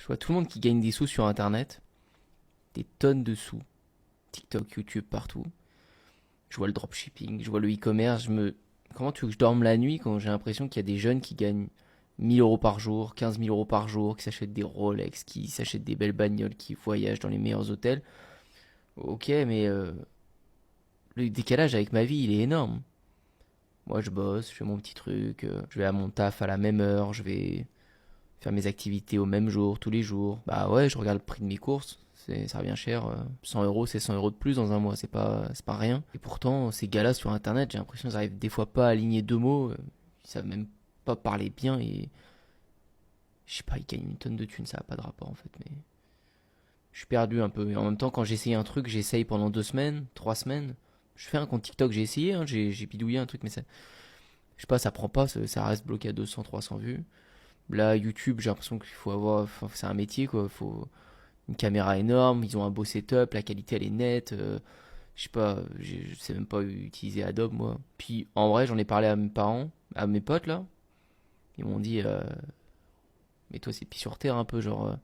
Je vois tout le monde qui gagne des sous sur Internet, des tonnes de sous. TikTok, YouTube, partout. Je vois le dropshipping, je vois le e-commerce. Comment tu veux que je dorme la nuit quand j'ai l'impression qu'il y a des jeunes qui gagnent 1 000 € par jour, 15 000 € par jour, qui s'achètent des Rolex, qui s'achètent des belles bagnoles, qui voyagent dans les meilleurs hôtels. Ok, mais le décalage avec ma vie, il est énorme. Moi, je bosse, je fais mon petit truc, je vais à mon taf à la même heure, je vais faire mes activités au même jour, tous les jours. Bah ouais, je regarde le prix de mes courses, ça revient cher. 100 €, c'est 100 € de plus dans un mois, c'est pas rien. Et pourtant, ces gars-là sur Internet, j'ai l'impression qu'ils arrivent des fois pas à aligner deux mots, ils savent même pas parler bien et je sais pas, ils gagnent une tonne de thunes, ça a pas de rapport en fait, mais je suis perdu un peu. Et en même temps, quand j'essaye un truc, j'essaye pendant 2 semaines, 3 semaines. Je fais un compte TikTok, j'ai essayé, hein, j'ai bidouillé un truc, mais ça, je sais pas, ça prend pas, ça reste bloqué à 200, 300 vues. Là, YouTube, j'ai l'impression qu'il faut avoir, enfin, c'est un métier quoi, il faut une caméra énorme, ils ont un beau setup, la qualité elle est nette. Je sais pas, je sais même pas utiliser Adobe moi. Puis en vrai, j'en ai parlé à mes parents, à mes potes là. Ils m'ont dit, mais toi c'est pied sur terre un peu, genre,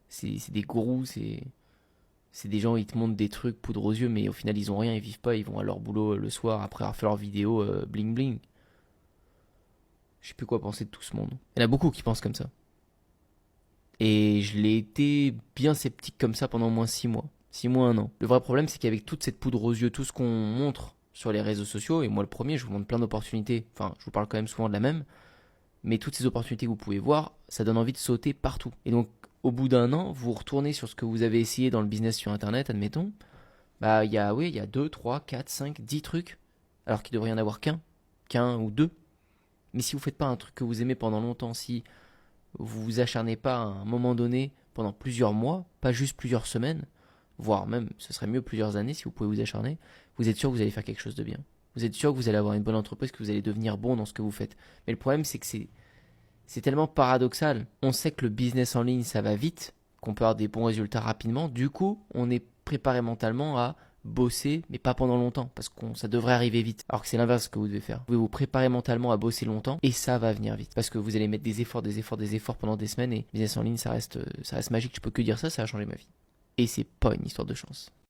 c'est des gourous, c'est des gens, ils te montrent des trucs poudre aux yeux, mais au final ils ont rien, ils vivent pas, ils vont à leur boulot le soir après avoir fait leur vidéo bling bling. Je sais plus quoi penser de tout ce monde. Il y en a beaucoup qui pensent comme ça. Et je l'ai été bien sceptique comme ça pendant au moins 6 mois. 6 mois, un an. Le vrai problème, c'est qu'avec toute cette poudre aux yeux, tout ce qu'on montre sur les réseaux sociaux, et moi le premier, je vous montre plein d'opportunités, enfin, je vous parle quand même souvent de la même, mais toutes ces opportunités que vous pouvez voir, ça donne envie de sauter partout. Et donc, au bout d'un an, vous retournez sur ce que vous avez essayé dans le business sur Internet, admettons, bah, oui, il y a 2, 3, 4, 5, 10 trucs, alors qu'il devrait y en avoir qu'un ou deux. Mais si vous faites pas un truc que vous aimez pendant longtemps, si vous vous acharnez pas à un moment donné pendant plusieurs mois, pas juste plusieurs semaines, voire même, ce serait mieux plusieurs années si vous pouvez vous acharner, vous êtes sûr que vous allez faire quelque chose de bien. Vous êtes sûr que vous allez avoir une bonne entreprise, que vous allez devenir bon dans ce que vous faites. Mais le problème, c'est que c'est tellement paradoxal. On sait que le business en ligne, ça va vite, qu'on peut avoir des bons résultats rapidement. Du coup, on est préparé mentalement à bosser, mais pas pendant longtemps, parce que ça devrait arriver vite. Alors que c'est l'inverse que vous devez faire. Vous pouvez vous préparer mentalement à bosser longtemps, et ça va venir vite. Parce que vous allez mettre des efforts, des efforts, des efforts pendant des semaines, et business en ligne, ça reste magique. Je peux que dire ça, ça a changé ma vie. Et c'est pas une histoire de chance.